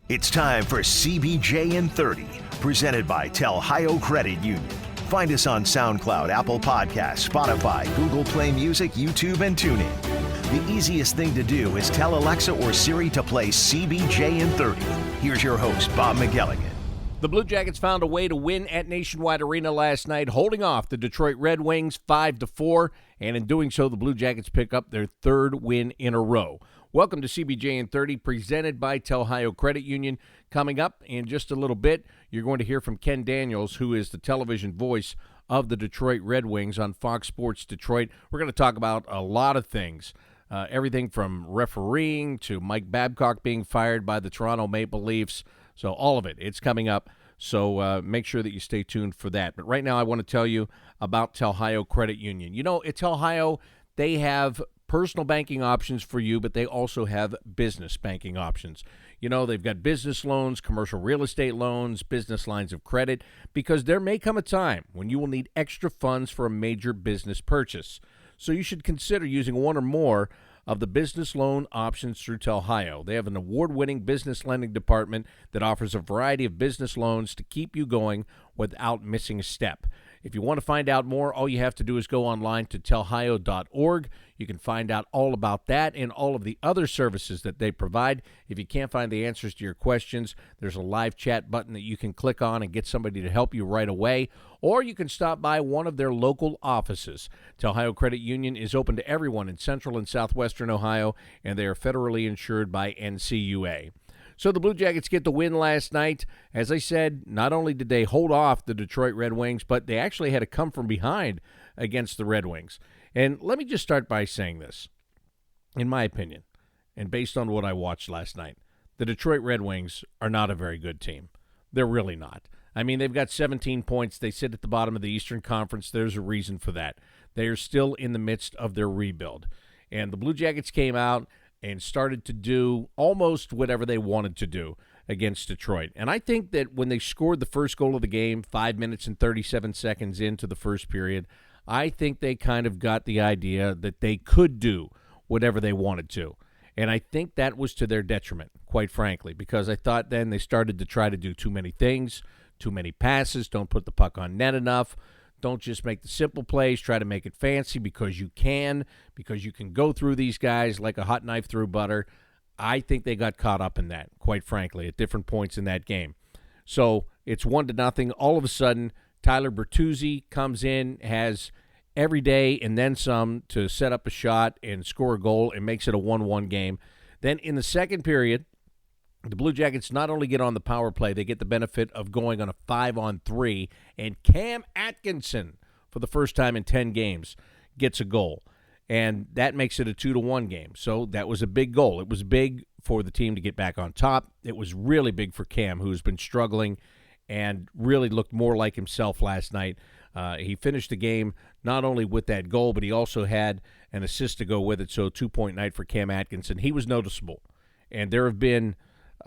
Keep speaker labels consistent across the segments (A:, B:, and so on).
A: It's time for CBJ in 30, presented by Telhio Credit Union. Find us on SoundCloud, Apple Podcasts, Spotify, Google Play Music, YouTube, and TuneIn. The easiest thing to do is tell Alexa or Siri to play CBJ in 30. Here's your host, Bob McElligott.
B: The Blue Jackets found a way to win at Nationwide Arena last night, holding off the Detroit Red Wings 5-4, and in doing so, the Blue Jackets pick up their third win in a row. Welcome to CBJ in 30, presented by Telhio Credit Union. Coming up in just a little bit, you're going to hear from Ken Daniels, who is the television voice of the Detroit Red Wings on Fox Sports Detroit. We're going to talk about a lot of things, everything from refereeing to Mike Babcock being fired by the Toronto Maple Leafs. So all of it, it's coming up. So make sure that you stay tuned for that. But right now I want to tell you about Telhio Credit Union. You know, at Telhio, they have personal banking options for you, but they also have business banking options. You know, they've got business loans, commercial real estate loans, business lines of credit, because there may come a time when you will need extra funds for a major business purchase. So you should consider using one or more of the business loan options through Telhio. They have an award-winning business lending department that offers a variety of business loans to keep you going without missing a step. If you want to find out more, all you have to do is go online to telhio.org. You can find out all about that and all of the other services that they provide. If you can't find the answers to your questions, there's a live chat button that you can click on and get somebody to help you right away. Or you can stop by one of their local offices. Telhio Credit Union is open to everyone in central and southwestern Ohio, and they are federally insured by NCUA. So the Blue Jackets get the win last night. As I said, not only did they hold off the Detroit Red Wings, but they actually had to come from behind against the Red Wings. And let me just start by saying this. In my opinion, and based on what I watched last night, the Detroit Red Wings are not a very good team. They're really not. I mean, they've got 17 points. They sit at the bottom of the Eastern Conference. There's a reason for that. They are still in the midst of their rebuild. And the Blue Jackets came out and started to do almost whatever they wanted to do against Detroit. And I think that when they scored the first goal of the game, 5 minutes and 37 seconds into the first period, I think they kind of got the idea that they could do whatever they wanted to. And I think that was to their detriment, quite frankly, because I thought then they started to try to do too many things, too many passes, don't put the puck on net enough. Don't just make the simple plays, try to make it fancy because you can go through these guys like a hot knife through butter. I think they got caught up in that, quite frankly, at different points in that game. So it's 1-0. All of a sudden, Tyler Bertuzzi comes in, has every day and then some to set up a shot and score a goal and makes it a 1-1 game. Then in the second period, the Blue Jackets not only get on the power play, they get the benefit of going on a 5-on-3, and Cam Atkinson, for the first time in 10 games, gets a goal. And that makes it a 2-1 game. So that was a big goal. It was big for the team to get back on top. It was really big for Cam, who's been struggling and really looked more like himself last night. He finished the game not only with that goal, but he also had an assist to go with it. So 2-point night for Cam Atkinson. He was noticeable. And there have been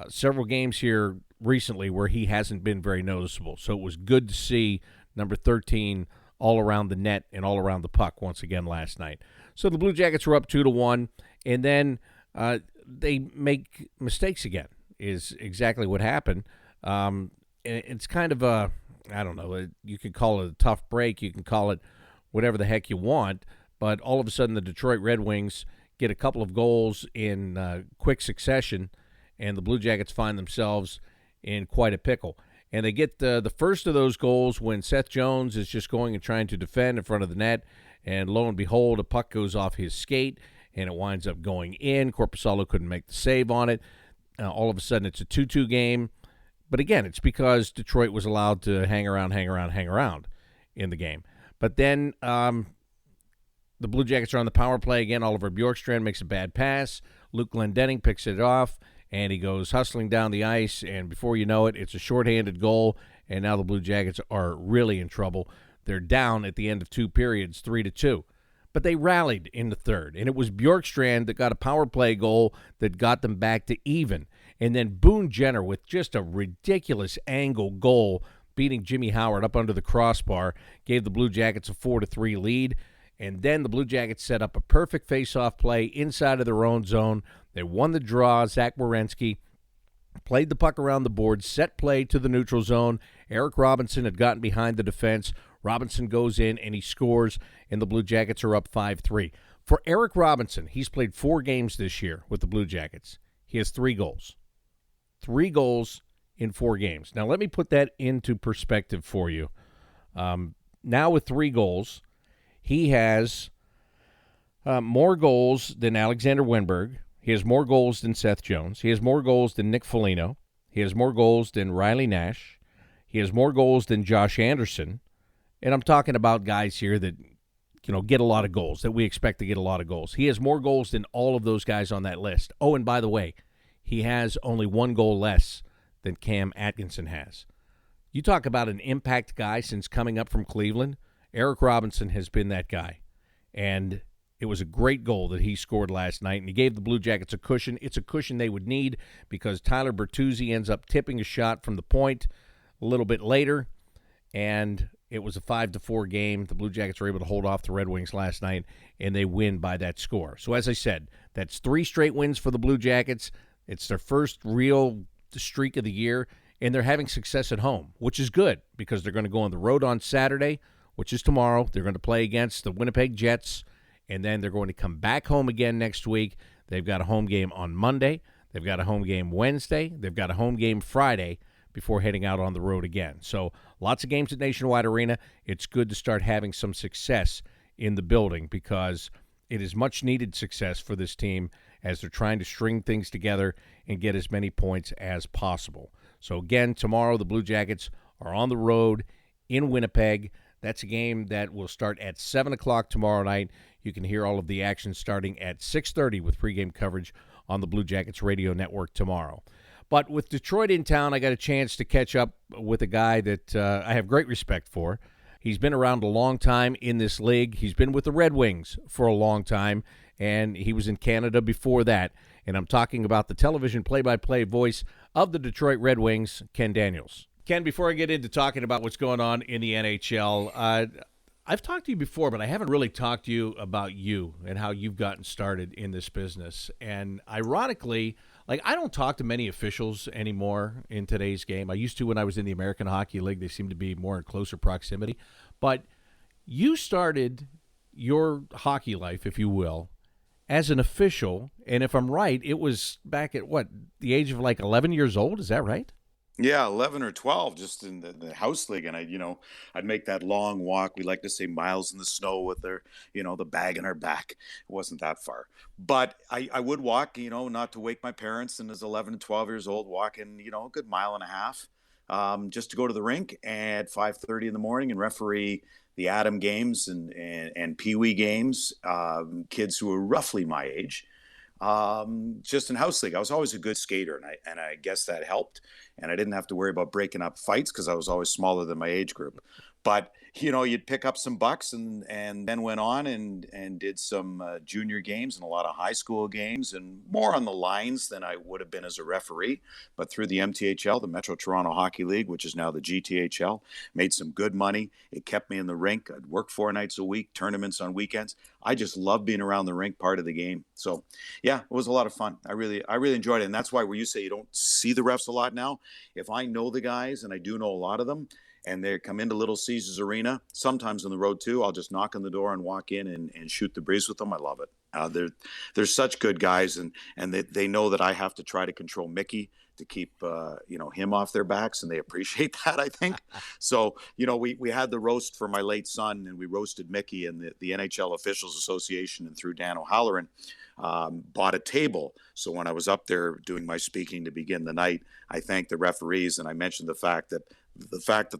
B: several games here recently where he hasn't been very noticeable. So it was good to see number 13 all around the net and all around the puck once again last night. So the Blue Jackets were up 2-1, and then they make mistakes again is exactly what happened. And it's kind of a, I don't know, you can call it a tough break. You can call it whatever the heck you want. But all of a sudden the Detroit Red Wings get a couple of goals in quick succession, and the Blue Jackets find themselves in quite a pickle. And they get the first of those goals when Seth Jones is just going and trying to defend in front of the net, and lo and behold, a puck goes off his skate, and it winds up going in. Korpisalo couldn't make the save on it. All of a sudden, it's a 2-2 game. But again, it's because Detroit was allowed to hang around in the game. But then the Blue Jackets are on the power play again. Oliver Bjorkstrand makes a bad pass. Luke Glendening picks it off, and he goes hustling down the ice, and before you know it, it's a shorthanded goal, and now the Blue Jackets are really in trouble. They're down at the end of two periods, 3-2. But they rallied in the third, and it was Bjorkstrand that got a power play goal that got them back to even. And then Boone Jenner with just a ridiculous angle goal, beating Jimmy Howard up under the crossbar, gave the Blue Jackets a 4-3 lead. And then the Blue Jackets set up a perfect face-off play inside of their own zone. They won the draw. Zach Werenski played the puck around the board, set play to the neutral zone. Eric Robinson had gotten behind the defense. Robinson goes in and he scores, and the Blue Jackets are up 5-3. For Eric Robinson, he's played 4 games this year with the Blue Jackets. He has 3 goals. 3 goals in 4 games. Now, let me put that into perspective for you. Now with 3 goals, he has more goals than Alexander Wenberg. He has more goals than Seth Jones. He has more goals than Nick Foligno. He has more goals than Riley Nash. He has more goals than Josh Anderson. And I'm talking about guys here that, get a lot of goals, that we expect to get a lot of goals. He has more goals than all of those guys on that list. Oh, and by the way, he has only 1 goal less than Cam Atkinson has. You talk about an impact guy since coming up from Cleveland. Eric Robinson has been that guy. And it was a great goal that he scored last night, and he gave the Blue Jackets a cushion. It's a cushion they would need because Tyler Bertuzzi ends up tipping a shot from the point a little bit later, and it was a 5-4 game. The Blue Jackets were able to hold off the Red Wings last night, and they win by that score. So as I said, that's 3 straight wins for the Blue Jackets. It's their first real streak of the year, and they're having success at home, which is good because they're going to go on the road on Saturday, which is tomorrow. They're going to play against the Winnipeg Jets, and then they're going to come back home again next week. They've got a home game on Monday. They've got a home game Wednesday. They've got a home game Friday before heading out on the road again. So lots of games at Nationwide Arena. It's good to start having some success in the building because it is much-needed success for this team as they're trying to string things together and get as many points as possible. So again, tomorrow the Blue Jackets are on the road in Winnipeg. That's a game that will start at 7 o'clock tomorrow night. You can hear all of the action starting at 6:30 with pregame coverage on the Blue Jackets radio network tomorrow. But with Detroit in town, I got a chance to catch up with a guy that I have great respect for. He's been around a long time in this league. He's been with the Red Wings for a long time, and he was in Canada before that. And I'm talking about the television play-by-play voice of the Detroit Red Wings, Ken Daniels. Ken, before I get into talking about what's going on in the NHL, I've talked to you before, but I haven't really talked to you about you and how you've gotten started in this business. And ironically, I don't talk to many officials anymore in today's game. I used to when I was in the American Hockey League. They seem to be more in closer proximity. But you started your hockey life, if you will, as an official. And if I'm right, it was back at, the age of 11 years old? Is that right?
C: Yeah, 11 or 12, just in the house league. And I'd make that long walk. We like to say miles in the snow with the bag in our back. It wasn't that far. But I would walk, not to wake my parents. And as 11 and 12 years old, walking, a good mile and a half just to go to the rink at 5:30 in the morning and referee the Atom games and Pee Wee games, kids who were roughly my age. Just in house league. I was always a good skater, and I guess that helped. And I didn't have to worry about breaking up fights because I was always smaller than my age group. But you'd pick up some bucks and then went on and did some junior games and a lot of high school games and more on the lines than I would have been as a referee. But through the MTHL, the Metro Toronto Hockey League, which is now the GTHL, made some good money. It kept me in the rink. I'd work 4 nights a week, tournaments on weekends. I just love being around the rink part of the game. So, yeah, it was a lot of fun. I really enjoyed it. And that's why where you say you don't see the refs a lot now, if I know the guys, and I do know a lot of them, and they come into Little Caesars Arena, sometimes on the road too, I'll just knock on the door and walk in and shoot the breeze with them. I love it. They're such good guys, and they know that I have to try to control Mickey to keep him off their backs, and they appreciate that, I think. So we had the roast for my late son, and we roasted Mickey, and the NHL Officials Association and through Dan O'Halloran bought a table. So when I was up there doing my speaking to begin the night, I thanked the referees, and I mentioned the fact that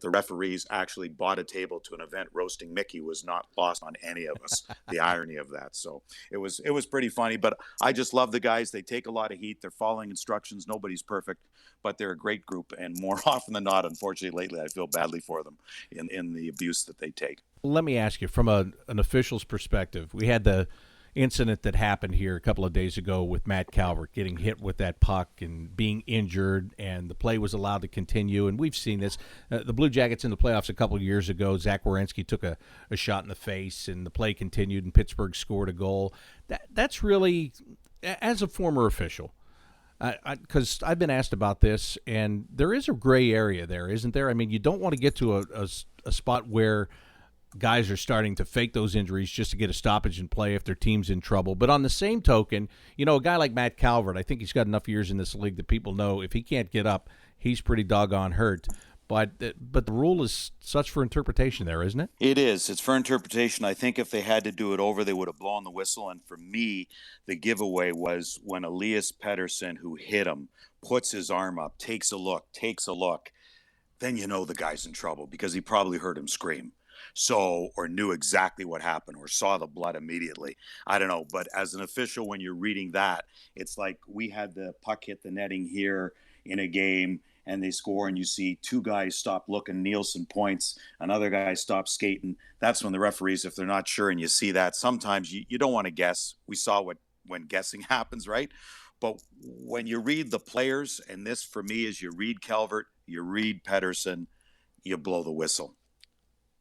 C: the referees actually bought a table to an event roasting Mickey was not lost on any of us. The irony of that. So it was pretty funny, but I just love the guys. They take a lot of heat. They're following instructions. Nobody's perfect, but they're a great group. And more often than not, unfortunately, lately, I feel badly for them in the abuse that they take.
B: Let me ask you, from an official's perspective, we had the incident that happened here a couple of days ago with Matt Calvert getting hit with that puck and being injured, and the play was allowed to continue. And we've seen this. The Blue Jackets in the playoffs a couple of years ago, Zach Werenski took a shot in the face, and the play continued, and Pittsburgh scored a goal. That's really, as a former official, Because I've been asked about this, and there is a gray area there, isn't there? I mean, you don't want to get to a spot where guys are starting to fake those injuries just to get a stoppage in play if their team's in trouble. But on the same token, a guy like Matt Calvert, I think he's got enough years in this league that people know if he can't get up, he's pretty doggone hurt. But the rule is such for interpretation there, isn't it?
C: It is. It's for interpretation. I think if they had to do it over, they would have blown the whistle. And for me, the giveaway was when Elias Pettersson, who hit him, puts his arm up, takes a look, then the guy's in trouble because he probably heard him scream. Or knew exactly what happened or saw the blood immediately. I don't know. But as an official, when you're reading that, it's like we had the puck hit the netting here in a game and they score and you see two guys stop looking, Nielsen points, another guy stops skating. That's when the referees, if they're not sure and you see that, sometimes you don't want to guess. We saw when guessing happens, right? But when you read the players, and this for me is you read Calvert, you read Pettersson, you blow the whistle.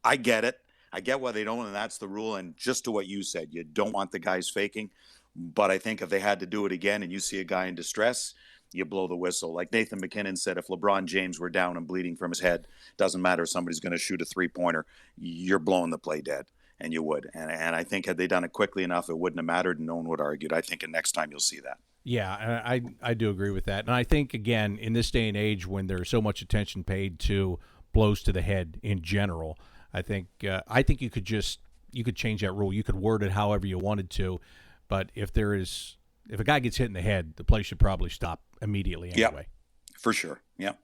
C: I get it. I get why they don't, and that's the rule. And just to what you said, you don't want the guys faking. But I think if they had to do it again and you see a guy in distress, you blow the whistle. Like Nathan McKinnon said, if LeBron James were down and bleeding from his head, doesn't matter if somebody's going to shoot a three-pointer, you're blowing the play dead, and you would. And I think had they done it quickly enough, it wouldn't have mattered, and no one would have argued. I think next time you'll see that.
B: Yeah, I do agree with that. And I think, again, in this day and age when there's so much attention paid to blows to the head in general, I think you could change that rule. You could word it however you wanted to, but if a guy gets hit in the head, the play should probably stop immediately anyway.
C: Yep, for sure. Yeah.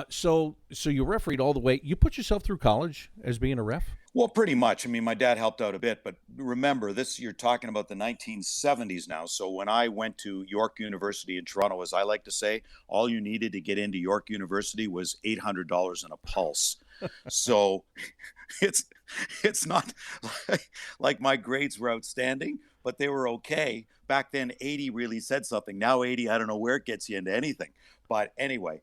B: So you refereed all the way. You put yourself through college as being a ref?
C: Well, pretty much. I mean, my dad helped out a bit, but remember, you're talking about the 1970s now. So when I went to York University in Toronto, as I like to say, all you needed to get into York University was $800 and a pulse. So it's not like my grades were outstanding, but they were okay. Back then, 80 really said something. Now 80, I don't know where it gets you into anything. But anyway,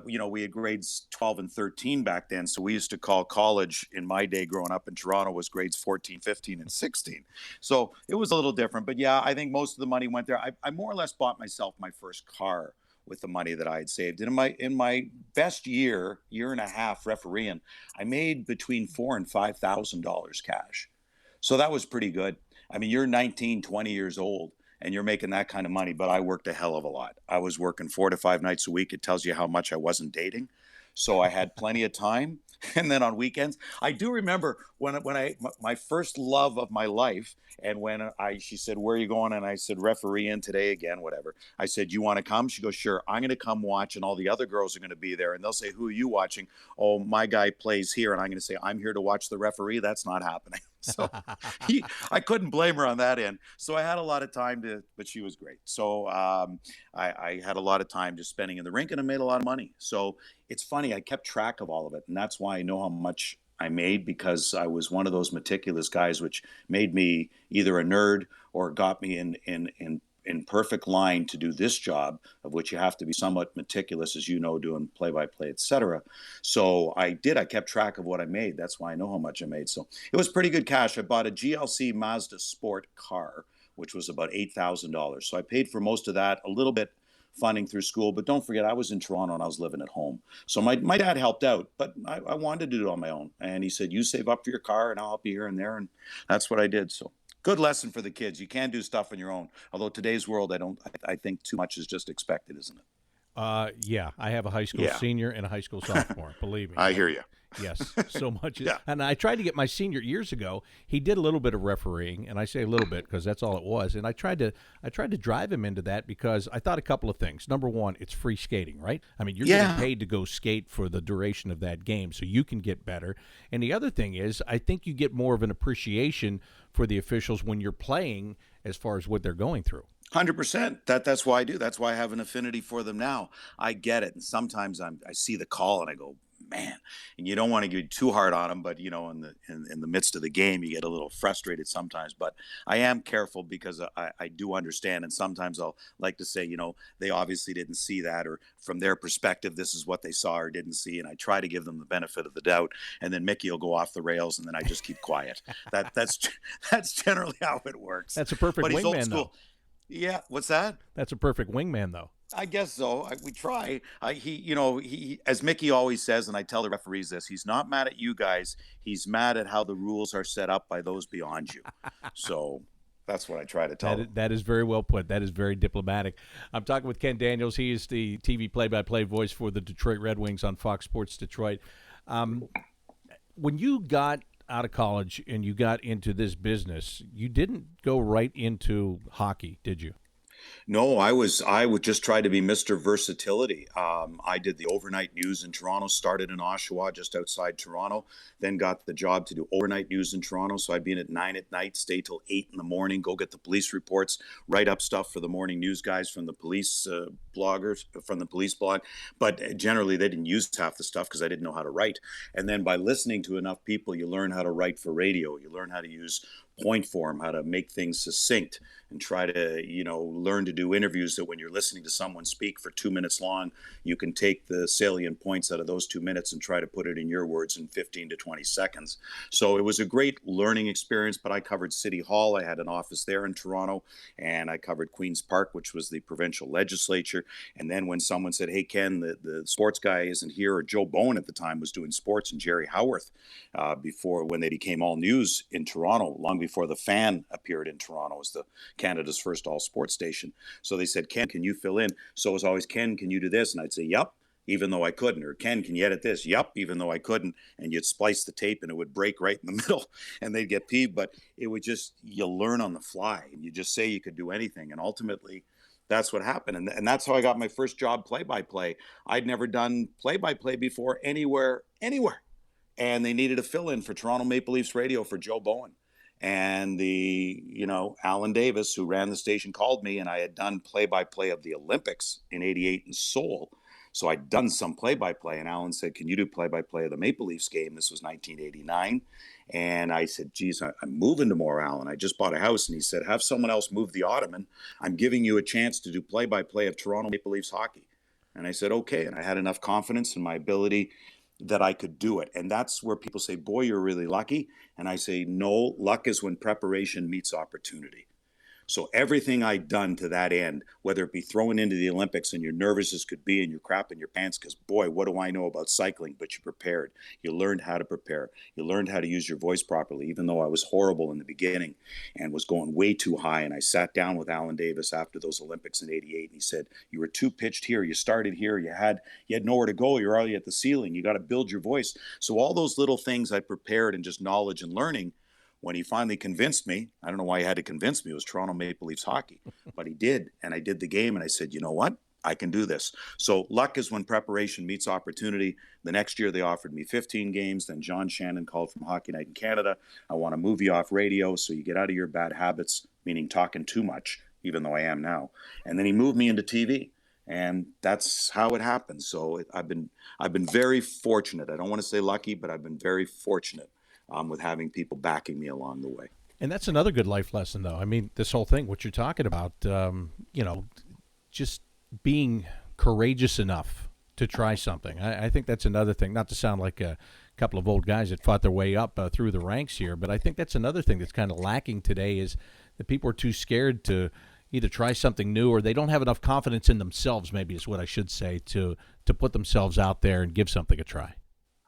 C: we had grades 12 and 13 back then. So we used to call college in my day growing up in Toronto was grades 14, 15, and 16. So it was a little different. But yeah, I think most of the money went there. I more or less bought myself my first car with the money that I had saved. And in my best year and a half refereeing, I made between $4,000 and $5,000 cash. So that was pretty good. I mean, you're 19, 20 years old and you're making that kind of money, but I worked a hell of a lot. I was working 4 to 5 nights a week. It tells you how much I wasn't dating. So I had plenty of time. And then on weekends, I do remember when my first love of my life, and when she said, "Where are you going?" And I said, "Referee in today again, whatever." I said, "You want to come?" She goes, "Sure." I'm going to come watch, and all the other girls are going to be there, and they'll say, "Who are you watching?" "Oh, my guy plays here," and I'm going to say, "I'm here to watch the referee." That's not happening. So I couldn't blame her on that end. So I had a lot of time but she was great. So I had a lot of time just spending in the rink, and I made a lot of money. So it's funny, I kept track of all of it, and that's why I know how much I made, because I was one of those meticulous guys, which made me either a nerd or got me in perfect line to do this job, of which you have to be somewhat meticulous, as you know, doing play-by-play, etc. So I kept track of what I made. That's why I know how much I made. So it was pretty good cash. I bought a GLC Mazda Sport car, which was about $8,000. So I paid for most of that, a little bit funding through school. But don't forget, I was in Toronto and I was living at home. So my dad helped out, but I wanted to do it on my own. And he said, "You save up for your car and I'll help you here and there." And that's what I did. So good lesson for the kids. You can do stuff on your own. Although today's world, I think too much is just expected, isn't it?
B: Yeah, I have a high school senior and a high school sophomore. Believe me.
C: I hear you.
B: Yes, so much.
C: Yeah.
B: And I tried to get my senior years ago. He did a little bit of refereeing, and I say a little bit because that's all it was. And I tried to drive him into that because I thought a couple of things. Number one, it's free skating, right? I mean, you're getting paid to go skate for the duration of that game, so you can get better. And the other thing is, I think you get more of an appreciation for the officials when you're playing as far as what they're going through.
C: 100%. That's why I do. That's why I have an affinity for them now. I get it. And sometimes I see the call and I go, man, and you don't want to get too hard on them, but in the midst of the game, you get a little frustrated sometimes. But I am careful because I do understand. And sometimes I'll like to say, they obviously didn't see that, or from their perspective, this is what they saw or didn't see. And I try to give them the benefit of the doubt. And then Mickey will go off the rails, and then I just keep quiet. That's generally how it works.
B: That's a perfect wingman, though.
C: Yeah, what's that?
B: That's a perfect wingman, though.
C: I guess so. We try. He, as Mickey always says, and I tell the referees this: he's not mad at you guys. He's mad at how the rules are set up by those beyond you. So that's what I try to tell them.
B: That is very well put. That is very diplomatic. I'm talking with Ken Daniels. He is the TV play-by-play voice for the Detroit Red Wings on Fox Sports Detroit. When you got out of college and you got into this business, you didn't go right into hockey, did you?
C: No, I would just try to be Mr. Versatility. I did the overnight news in Toronto, started in Oshawa, just outside Toronto, then got the job to do overnight news in Toronto. So I'd be in at 9 at night, stay till 8 in the morning, go get the police reports, write up stuff for the morning news guys from the police bloggers, from the police blog. But generally, they didn't use half the stuff because I didn't know how to write. And then by listening to enough people, you learn how to write for radio. You learn how to use point form, how to make things succinct, and try to, learn to do interviews that when you're listening to someone speak for 2 minutes long, you can take the salient points out of those 2 minutes and try to put it in your words in 15 to 20 seconds. So it was a great learning experience, but I covered City Hall. I had an office there in Toronto, and I covered Queen's Park, which was the provincial legislature. And then when someone said, hey, Ken, the sports guy isn't here, or Joe Bowen at the time was doing sports, and Jerry Howarth, when they became all news in Toronto, long before the Fan appeared in Toronto as the Canada's first all sports station. So they said, Ken, can you fill in? So it was always, Ken, can you do this? And I'd say, yep, even though I couldn't. Or Ken, can you edit this? Yep, even though I couldn't. And you'd splice the tape and it would break right in the middle and they'd get peeved. But it would just, you learn on the fly. And you just say you could do anything. And ultimately, that's what happened. And that's how I got my first job play-by-play. I'd never done play-by-play before anywhere. And they needed a fill-in for Toronto Maple Leafs radio for Joe Bowen. And Alan Davis, who ran the station, called me, and I had done play-by-play of the Olympics in '88 in Seoul. So I'd done some play-by-play, and Alan said, can you do play-by-play of the Maple Leafs game? This was 1989. And I said, geez, I'm moving tomorrow, Alan. I just bought a house. And he said, have someone else move the ottoman. I'm giving you a chance to do play-by-play of Toronto Maple Leafs hockey. And I said, okay. And I had enough confidence in my ability that I could do it. And that's where people say, boy, you're really lucky. And I say, no, luck is when preparation meets opportunity. So everything I'd done to that end, whether it be thrown into the Olympics and you're nervous as could be and you're crapping your pants because, boy, what do I know about cycling? But you prepared. You learned how to prepare. You learned how to use your voice properly, even though I was horrible in the beginning and was going way too high. And I sat down with Alan Davis after those Olympics in '88, and he said, you were too pitched here. You started here. You had nowhere to go. You're already at the ceiling. You got to build your voice. So all those little things I prepared and just knowledge and learning. When he finally convinced me, I don't know why he had to convince me, it was Toronto Maple Leafs hockey, but he did. And I did the game and I said, you know what? I can do this. So luck is when preparation meets opportunity. The next year they offered me 15 games. Then John Shannon called from Hockey Night in Canada. I want to move you off radio so you get out of your bad habits, meaning talking too much, even though I am now. And then he moved me into TV. And that's how it happened. So I've been very fortunate. I don't want to say lucky, but I've been very fortunate with having people backing me along the way.
B: And that's another good life lesson, though. I mean, this whole thing, what you're talking about, just being courageous enough to try something. I think that's another thing, not to sound like a couple of old guys that fought their way up through the ranks here, but I think that's another thing that's kind of lacking today is that people are too scared to either try something new or they don't have enough confidence in themselves, maybe is what I should say, to put themselves out there and give something a try.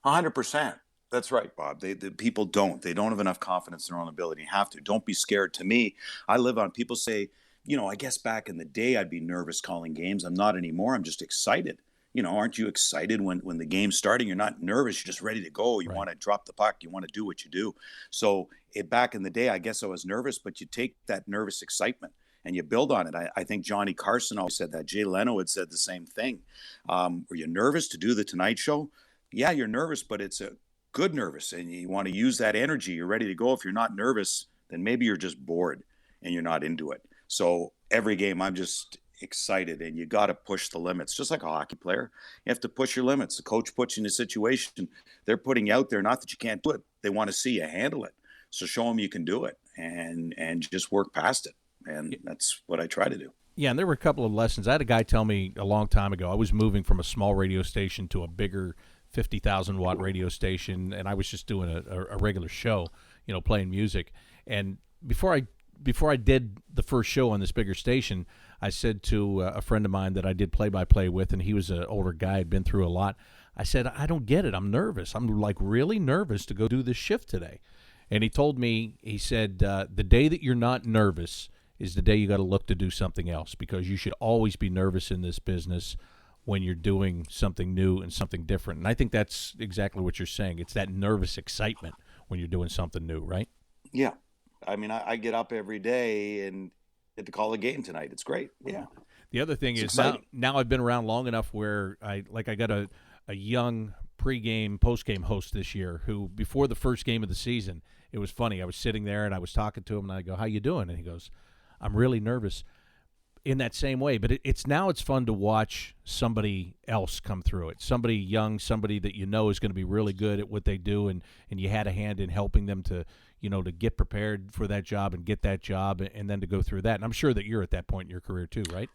C: 100%. That's right, Bob. The people don't. They don't have enough confidence in their own ability. You have to. Don't be scared. To me, I live on, people say, I guess back in the day I'd be nervous calling games. I'm not anymore. I'm just excited. Aren't you excited when the game's starting? You're not nervous. You're just ready to go. You want to drop the puck. You want to do what you do. So back in the day, I guess I was nervous, but you take that nervous excitement and you build on it. I think Johnny Carson always said that. Jay Leno had said the same thing. Were you nervous to do the Tonight Show? Yeah, you're nervous, but it's a good nervous, and you want to use that energy. You're ready to go. If you're not nervous, then maybe you're just bored and you're not into it. So every game I'm just excited, and you got to push the limits, just like a hockey player. You have to push your limits. The coach puts you in a situation, they're putting you out there, not that you can't do it. They want to see you handle it. So show them you can do it and just work past it. And that's what I try to do.
B: Yeah, and there were a couple of lessons. I had a guy tell me a long time ago, I was moving from a small radio station to a bigger 50,000 watt radio station, and I was just doing a regular show, playing music. And before I did the first show on this bigger station, I said to a friend of mine that I did play-by-play with, and he was an older guy, had been through a lot. I said, I don't get it. I'm nervous. I'm like really nervous to go do this shift today. And he told me, he said, the day that you're not nervous is the day you got to look to do something else, because you should always be nervous in this business when you're doing something new and something different. And I think that's exactly what you're saying. It's that nervous excitement when you're doing something new, right?
C: Yeah. I mean, I get up every day and get to call a game tonight. It's great. Yeah.
B: The other thing
C: It's
B: is now I've been around long enough where I got a young pregame, postgame host this year who, before the first game of the season, it was funny. I was sitting there and I was talking to him and I go, "How you doing?" And he goes, "I'm really nervous." In that same way, but it's fun to watch somebody else come through it. Somebody young, somebody that you know is going to be really good at what they do, and you had a hand in helping them to, to get prepared for that job and get that job, and then to go through that. And I'm sure that you're at that point in your career too, right?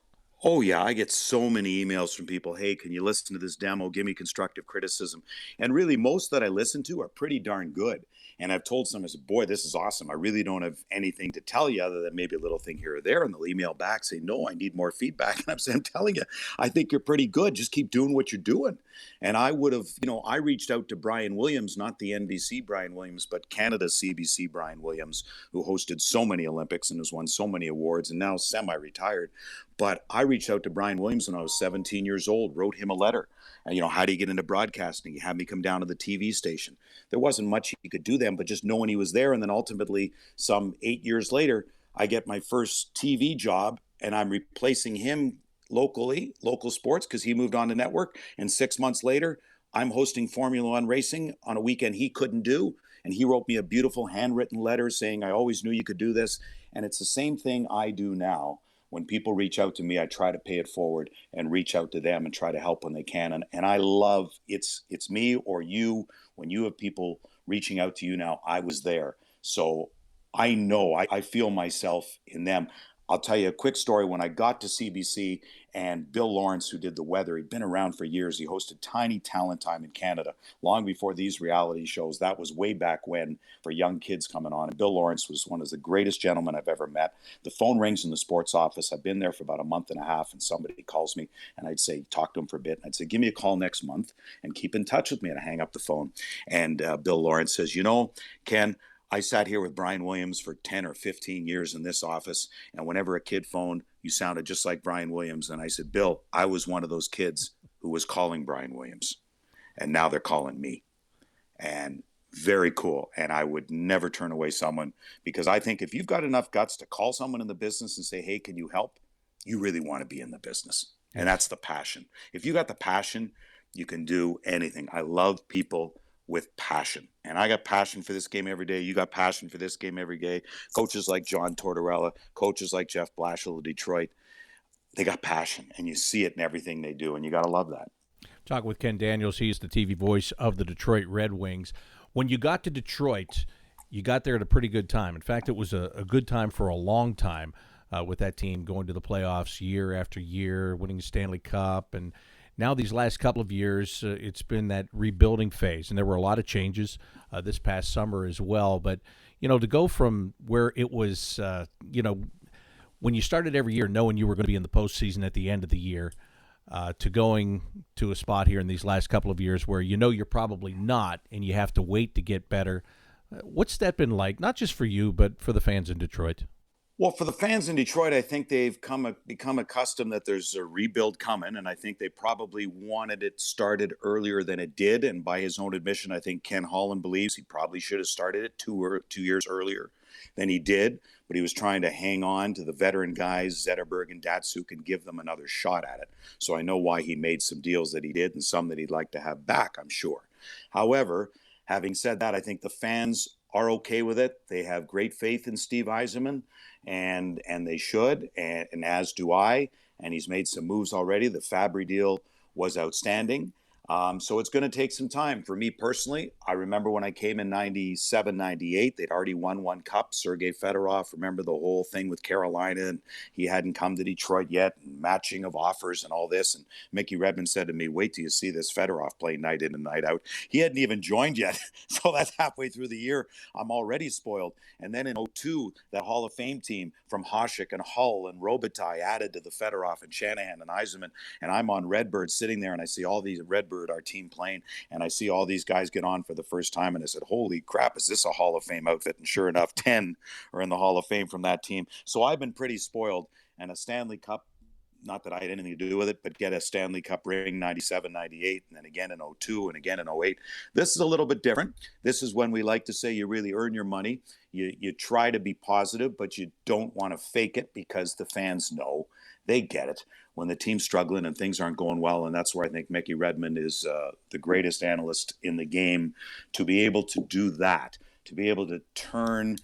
C: Oh, yeah. I get so many emails from people. Hey, can you listen to this demo? Give me constructive criticism. And really, most that I listen to are pretty darn good. And I've told some, I said, boy, this is awesome. I really don't have anything to tell you other than maybe a little thing here or there. And they'll email back, say, no, I need more feedback. And I'm saying, I'm telling you, I think you're pretty good. Just keep doing what you're doing. And I would have, I reached out to Brian Williams, not the NBC Brian Williams, but Canada's CBC Brian Williams, who hosted so many Olympics and has won so many awards and now semi-retired. But I reached out to Brian Williams when I was 17 years old, wrote him a letter. And, how do you get into broadcasting? He had me come down to the TV station. There wasn't much he could do then, but just knowing he was there. And then ultimately, some 8 years later, I get my first TV job and I'm replacing him locally, local sports, because he moved on to network. And 6 months later, I'm hosting Formula One racing on a weekend he couldn't do. And he wrote me a beautiful handwritten letter saying, I always knew you could do this. And it's the same thing I do now. When people reach out to me, I try to pay it forward and reach out to them and try to help when they can. And I love it's me or you. When you have people reaching out to you now, I was there. So I know, I feel myself in them. I'll tell you a quick story. When I got to CBC and Bill Lawrence, who did the weather, he'd been around for years. He hosted Tiny Talent Time in Canada, long before these reality shows. That was way back when for young kids coming on. And Bill Lawrence was one of the greatest gentlemen I've ever met. The phone rings in the sports office. I've been there for about a month and a half, and somebody calls me, and I'd say, talk to him for a bit. And I'd say, give me a call next month and keep in touch with me. And I hang up the phone. And Bill Lawrence says, Ken, I sat here with Brian Williams for 10 or 15 years in this office, and whenever a kid phoned, you sounded just like Brian Williams. And I said, Bill, I was one of those kids who was calling Brian Williams, and now they're calling me. And very cool. And I would never turn away someone, because I think if you've got enough guts to call someone in the business and say, hey, can you help? You really want to be in the business. And that's the passion. If you got the passion, you can do anything. I love people with passion. And I got passion for this game every day. You got passion for this game every day. Coaches like John Tortorella, coaches like Jeff Blashill of Detroit, they got passion, and you see it in everything they do, and you got to love that.
B: Talking with Ken Daniels. He's the TV voice of the Detroit Red Wings. When you got to Detroit, you got there at a pretty good time. In fact, it was a good time for a long time with that team going to the playoffs year after year, winning the Stanley Cup. And now these last couple of years, it's been that rebuilding phase, and there were a lot of changes this past summer as well. But, to go from where it was, when you started every year knowing you were going to be in the postseason at the end of the year, to going to a spot here in these last couple of years where you're probably not, and you have to wait to get better. What's that been like, not just for you, but for the fans in Detroit?
C: Well, for the fans in Detroit, I think they've become accustomed that there's a rebuild coming, and I think they probably wanted it started earlier than it did. And by his own admission, I think Ken Holland believes he probably should have started it 2 years earlier than he did. But he was trying to hang on to the veteran guys, Zetterberg and Datsuk, and give them another shot at it. So I know why he made some deals that he did, and some that he'd like to have back, I'm sure. However, having said that, I think the fans are okay with it. They have great faith in Steve Yzerman, and they should, and as do I. And he's made some moves already. The Fabry deal was outstanding. So it's going to take some time. For me personally, I remember when I came in 97, 98, they'd already won one cup. Sergei Fedorov, remember the whole thing with Carolina, and he hadn't come to Detroit yet, and matching of offers and all this. And Mickey Redmond said to me, wait till you see this Fedorov play night in and night out. He hadn't even joined yet. So that's halfway through the year. I'm already spoiled. And then in 02, that Hall of Fame team from Hasek and Hull and Robitaille added to the Fedorov and Shanahan and Yzerman. And I'm on Redbird sitting there, and I see all these Redbird, our team, playing, and I see all these guys get on for the first time, and I said, holy crap, is this a Hall of Fame outfit? And sure enough, 10 are in the Hall of Fame from that team. So I've been pretty spoiled. And a Stanley Cup, not that I had anything to do with it, but get a Stanley Cup ring 97, 98, and then again in 02 and again in 08. This is a little bit different. This is when we like to say you really earn your money. You try to be positive, but you don't want to fake it because the fans know. They get it when the team's struggling and things aren't going well. And that's where I think Mickey Redmond is the greatest analyst in the game, to be able to do that, to be able to turn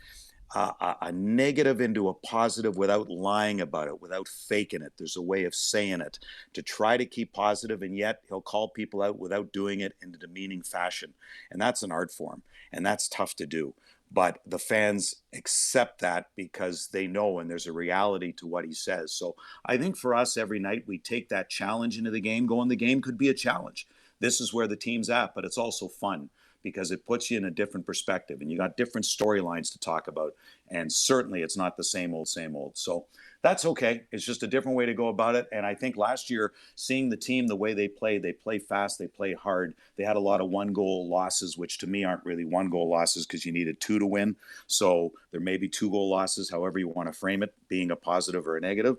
C: a negative into a positive without lying about it, without faking it. There's a way of saying it, to try to keep positive, and yet he'll call people out without doing it in a demeaning fashion. And that's an art form, and that's tough to do. But the fans accept that because they know, and there's a reality to what he says. So I think for us, every night we take that challenge into the game, going, the game could be a challenge. This is where the team's at, but it's also fun because it puts you in a different perspective, and you got different storylines to talk about. And certainly it's not the same old, same old. So that's okay. It's just a different way to go about it. And I think last year, seeing the team, the way they play fast, they play hard. They had a lot of 1-goal losses, which to me aren't really 1-goal losses because you needed 2 to win. So there may be 2-goal losses, however you want to frame it, being a positive or a negative.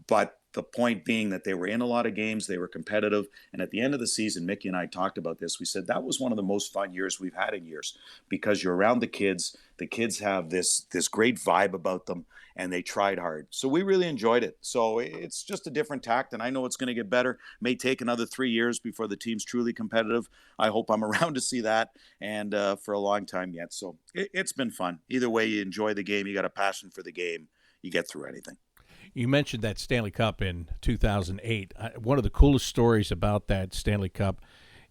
C: But the point being that they were in a lot of games, they were competitive. And at the end of the season, Mickey and I talked about this. We said that was one of the most fun years we've had in years, because you're around the kids. The kids have this great vibe about them, and they tried hard. So we really enjoyed it. So it's just a different tact, and I know it's going to get better. May take another 3 years before the team's truly competitive. I hope I'm around to see that, and for a long time yet. So it's been fun. Either way, you enjoy the game. You got a passion for the game. You get through anything.
B: You mentioned that Stanley Cup in 2008. One of the coolest stories about that Stanley Cup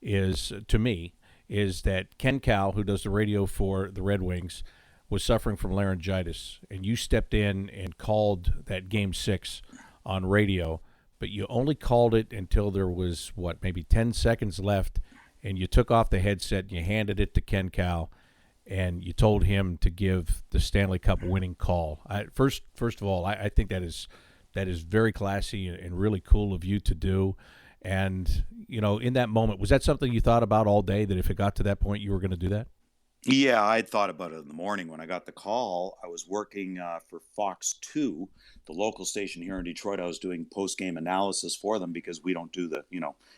B: is, to me, is that Ken Kal, who does the radio for the Red Wings, was suffering from laryngitis, and you stepped in and called that Game 6 on radio, but you only called it until there was, maybe 10 seconds left, and you took off the headset and you handed it to Ken Kal, and you told him to give the Stanley Cup winning call. First of all, I think that is very classy and really cool of you to do. And, in that moment, was that something you thought about all day, that if it got to that point, you were going to do that?
C: Yeah, I thought about it in the morning when I got the call. I was working for Fox 2, the local station here in Detroit. I was doing post-game analysis for them because we don't do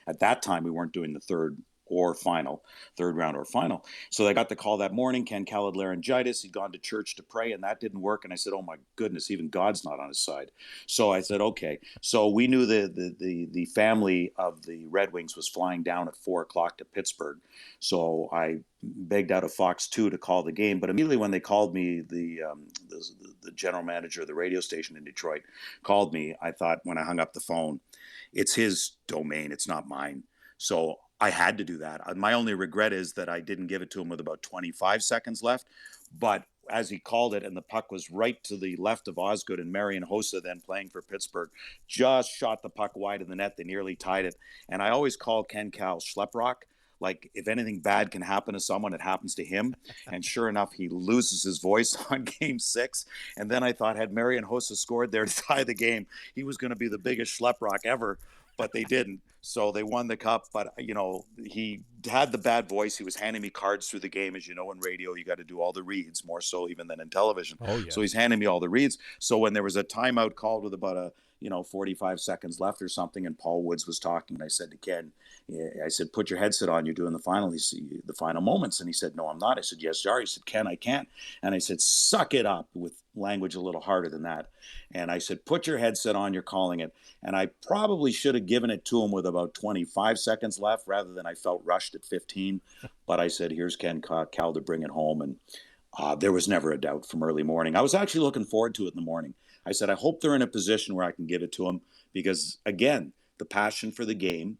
C: at that time we weren't doing the third round or final. So I got the call that morning. Ken Kal had laryngitis. He'd gone to church to pray, and that didn't work. And I said, oh my goodness, even God's not on his side. So I said, okay. So we knew the family of the Red Wings was flying down at 4:00 to Pittsburgh. So I begged out of Fox 2 to call the game. But immediately when they called me, the general manager of the radio station in Detroit called me, I thought, when I hung up the phone, it's his domain. It's not mine. So I had to do that. My only regret is that I didn't give it to him with about 25 seconds left. But as he called it, and the puck was right to the left of Osgood, and Marian Hossa, then playing for Pittsburgh, just shot the puck wide of the net. They nearly tied it. And I always call Ken Kal Schleprock. Like, if anything bad can happen to someone, it happens to him. And sure enough, he loses his voice on Game 6. And then I thought, had Marian Hossa scored there to tie the game, he was going to be the biggest Schleprock ever. But they didn't. So they won the cup. But, he had the bad voice. He was handing me cards through the game. As you know, in radio, you got to do all the reads, more so even than in television.
B: Oh, yeah.
C: So he's handing me all the reads. So when there was a timeout called with about 45 seconds left or something, and Paul Woods was talking, and I said to Ken, I said, put your headset on. You're doing the final moments. And he said, no, I'm not. I said, yes, you are. He said, Ken, I can't. And I said, suck it up, with language a little harder than that. And I said, put your headset on. You're calling it. And I probably should have given it to him with about 25 seconds left, rather than I felt rushed at 15. But I said, here's Ken Kal to bring it home. And there was never a doubt from early morning. I was actually looking forward to it in the morning. I said, I hope they're in a position where I can give it to him, because, again, the passion for the game.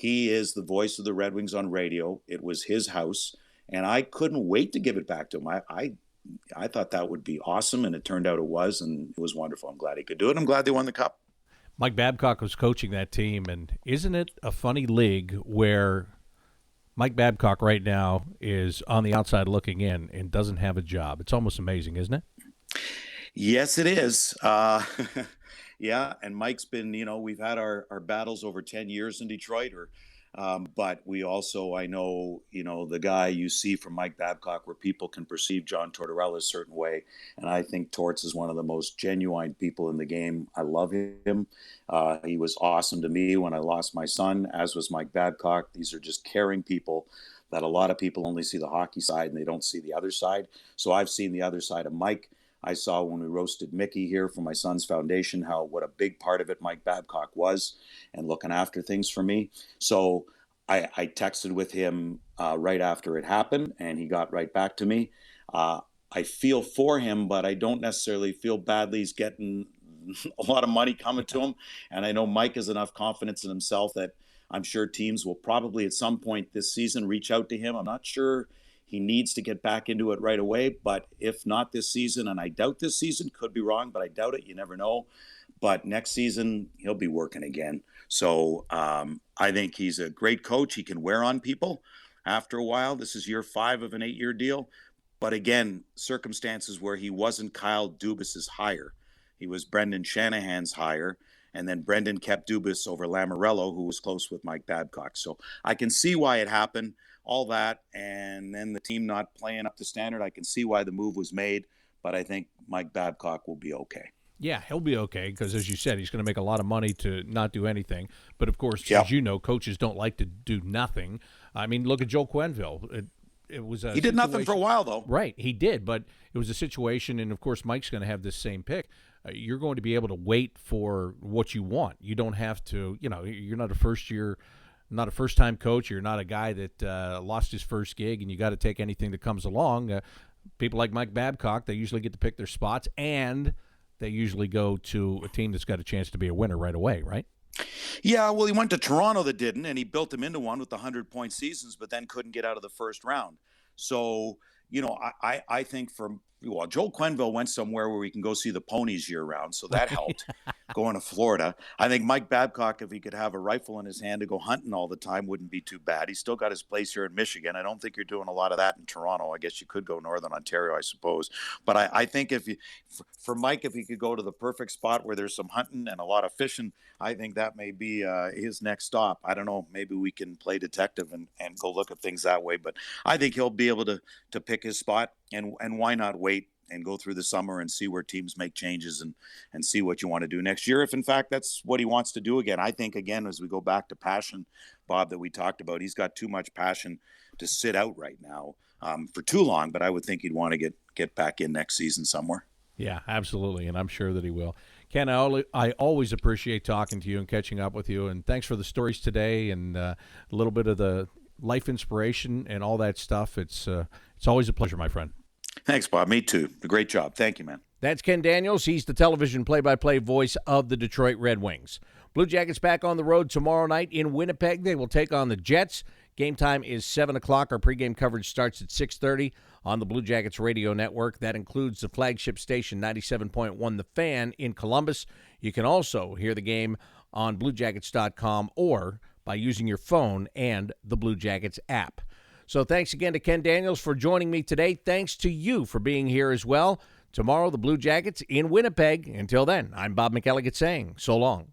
C: He is the voice of the Red Wings on radio. It was his house, and I couldn't wait to give it back to him. I thought that would be awesome, and it turned out it was, and it was wonderful. I'm glad he could do it. I'm glad they won the cup.
B: Mike Babcock was coaching that team, and isn't it a funny league where Mike Babcock right now is on the outside looking in and doesn't have a job? It's almost amazing, isn't it?
C: Yes, it is. Yeah, and Mike's been, we've had our battles over 10 years in Detroit, but we also, I know, the guy you see from Mike Babcock where people can perceive John Tortorella a certain way. And I think Torts is one of the most genuine people in the game. I love him. He was awesome to me when I lost my son, as was Mike Babcock. These are just caring people that a lot of people only see the hockey side and they don't see the other side. So I've seen the other side of Mike. I saw when we roasted Mickey here for my son's foundation, what a big part of it Mike Babcock was and looking after things for me. So I texted with him right after it happened, and he got right back to me. I feel for him, but I don't necessarily feel badly. He's getting a lot of money coming to him. And I know Mike has enough confidence in himself that I'm sure teams will probably at some point this season reach out to him. I'm not sure he needs to get back into it right away, but if not this season, and I doubt this season, could be wrong, but I doubt it. You never know. But next season, he'll be working again. So I think he's a great coach. He can wear on people after a while. This is year 5 of an 8-year deal. But again, circumstances where he wasn't Kyle Dubas's hire. He was Brendan Shanahan's hire. And then Brendan kept Dubas over Lamoriello, who was close with Mike Babcock. So I can see why it happened. All that, and then the team not playing up to standard. I can see why the move was made, but I think Mike Babcock will be okay.
B: Yeah, he'll be okay because, as you said, he's going to make a lot of money to not do anything. But, of course, as you know, coaches don't like to do nothing. I mean, look at Joe Quenneville. It was a
C: He did nothing for a while, though.
B: Right, he did, but it was a situation, and, of course, Mike's going to have this same pick. You're going to be able to wait for what you want. You don't have to, you're not a first-time coach. You're not a guy that lost his first gig, and you got to take anything that comes along. People like Mike Babcock, they usually get to pick their spots, and they usually go to a team that's got a chance to be a winner right away, right?
C: Yeah, well, he went to Toronto that didn't, and he built him into one with the 100-point seasons, but then couldn't get out of the first round. So, I think Joel Quenneville went somewhere where we can go see the ponies year-round, so that helped going to Florida. I think Mike Babcock, if he could have a rifle in his hand to go hunting all the time, wouldn't be too bad. He's still got his place here in Michigan. I don't think you're doing a lot of that in Toronto. I guess you could go Northern Ontario, I suppose. But I think for Mike, if he could go to the perfect spot where there's some hunting and a lot of fishing, I think that may be his next stop. I don't know. Maybe we can play detective and go look at things that way. But I think he'll be able to pick his spot. And why not wait and go through the summer and see where teams make changes and see what you want to do next year, if in fact that's what he wants to do again. I think, again, as we go back to passion, Bob, that we talked about, he's got too much passion to sit out right now for too long, but I would think he'd want to get back in next season somewhere.
B: Yeah, absolutely, and I'm sure that he will. Ken, I always appreciate talking to you and catching up with you, and thanks for the stories today and a little bit of the life inspiration and all that stuff. It's always a pleasure, my friend.
C: Thanks, Bob. Me too. A great job. Thank you, man.
B: That's Ken Daniels. He's the television play-by-play voice of the Detroit Red Wings. Blue Jackets back on the road tomorrow night in Winnipeg. They will take on the Jets. Game time is 7 o'clock. Our pregame coverage starts at 6:30 on the Blue Jackets radio network. That includes the flagship station 97.1 The Fan in Columbus. You can also hear the game on BlueJackets.com or by using your phone and the Blue Jackets app. So thanks again to Ken Daniels for joining me today. Thanks to you for being here as well. Tomorrow, the Blue Jackets in Winnipeg. Until then, I'm Bob McElligott saying so long.